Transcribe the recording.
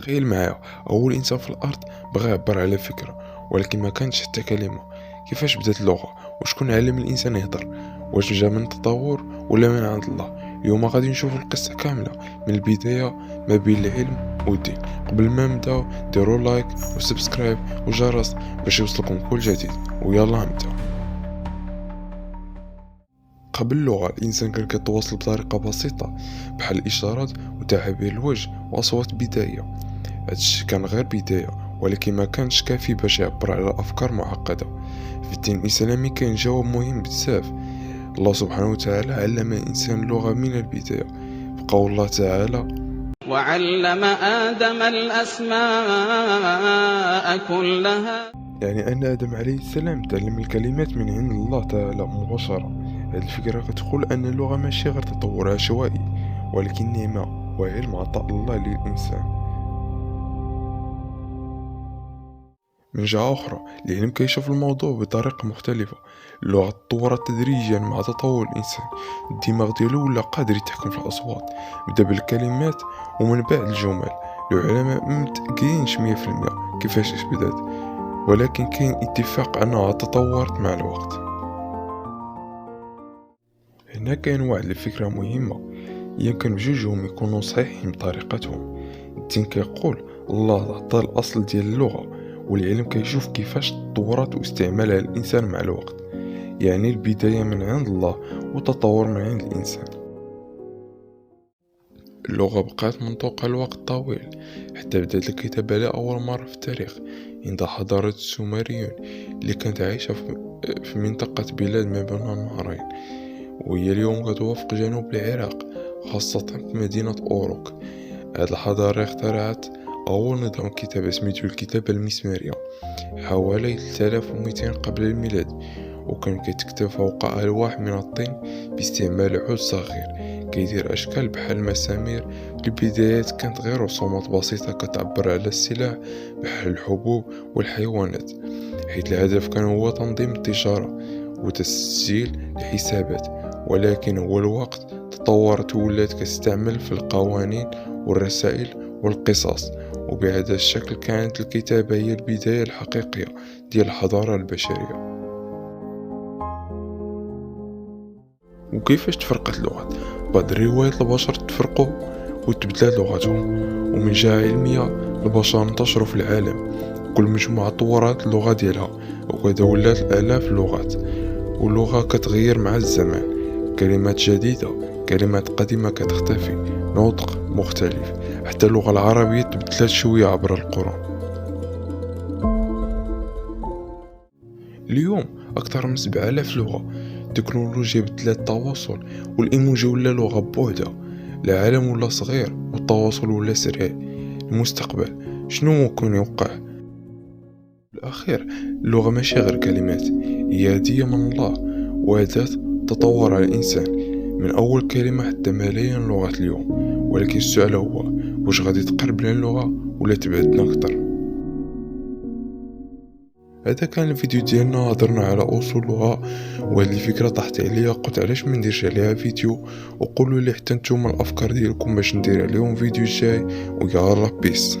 تخيل معايا، أول إنسان في الأرض بغى يعبر على فكرة، ولكن ما كانش حتى كلمة. كيفاش بدات اللغة؟ وشكون علم الإنسان يهضر؟ واش جا من التطور ولا من عند الله؟ اليوم غادي نشوف القصة كاملة من البداية، ما بين العلم والدين. قبل ما نبداو ديروا لايك وسبسكرايب وجرس باش يوصلكم كل جديد، ويلا نبداو. قبل اللغة الإنسان كان كيتواصل بطريقة بسيطة، بحال الإشارات وتعابير الوجه وأصوات بداية. هادشي كان غير بداية، ولكن ما كانش كافي باش يعبر على أفكار معقدة. في الدين الإسلامي كاين جواب مهم بزاف. الله سبحانه وتعالى علم الإنسان اللغة من البداية، بقول الله تعالى: وعلم آدم الأسماء كلها. يعني أن آدم عليه السلام تعلم الكلمات من عند الله تعالى مباشرة. هذه الفكرة كتقول أن اللغة ماشي غير تطور عشوائي، ولكن نعمة وعلم عطاء الله للإنسان. من جهة أخرى العلم كيشوف الموضوع بطريقة مختلفة. اللغة تطورت تدريجيا مع تطور الإنسان. الدماغ ديالو ولا قادر يتحكم في الأصوات، بدا بالكلمات ومن بعد الجمل. العلماء متأكدينش 100% كيفاش بدات، ولكن كاين اتفاق أنها تطورت مع الوقت. هنا كاين واحد الفكرة مهمة، يمكن بجوجهم يكونوا صحيحين بطريقتهم. الدين كيقول الله عطى الأصل ديال اللغة، والعلم كيشوف كيفاش تطورت واستعمالها الإنسان مع الوقت. يعني البداية من عند الله وتطور من عند الإنسان. اللغة بقات منطوقة لوقت طويل، حتى بدأت الكتابة لأول مرة في التاريخ عند حضارة السومريون اللي كانت عايشة في منطقة بلاد ما بين النهرين، وهي اليوم كتوافق جنوب العراق، خاصة في مدينة أوروك. هاد الحضارة اخترعت أول نظام كتابة سميتو الكتابة المسمارية حوالي 3200 قبل الميلاد، وكان كيتكتب فوق ألواح من الطين باستعمال عود صغير كيدير أشكال بحال المسامير. في البدايات كانت غير رسومات بسيطة كتعبر على السلاح بحال الحبوب والحيوانات، حيث الهدف كان هو تنظيم التجارة وتسجيل الحسابات. ولكن هو الوقت تطورت وولات كتستعمل في القوانين والرسائل والقصص، وبهذا الشكل كانت الكتابة هي البداية الحقيقية ديال الحضارة البشرية. وكيفاش تفرقت اللغات؟ بعض الروايات البشر تفرقوا وتبدلت لغتهم، ومن جهة علمية البشر انتشروا في العالم، كل مجموعة طورت اللغة ديالها، وكذا ولات الآلاف اللغات، واللغة كتغير مع الزمان. كلمات جديدة، كلمات قديمة كتختفي، نطق مختلف. حتى اللغة العربية تبدلت شوية عبر القرون. اليوم أكثر من 7000 لغة. التكنولوجيا بدلت التواصل، والإيموجي ولا لغة بوحدها. العالم ولا صغير والتواصل ولا سريع. المستقبل شنو ممكن يوقع؟ الأخير اللغة ماشي غير كلمات، هي هدية من الله وأداة تطور على الإنسان، من أول كلمة حتى ملايين اللغات اليوم. ولكن السؤال هو، واش غادي تقرب لنا اللغة ولا تبعدنا أكتر؟ هذا كان الفيديو ديالنا، هضرنا على أصول اللغة، وهذه الفكرة طاحت عليا قلت علاش ما نديرش عليها فيديو. وقولوا لي حتى نتوما الأفكار ديالكم باش ندير عليهم فيديو جاي، ويلا بيس.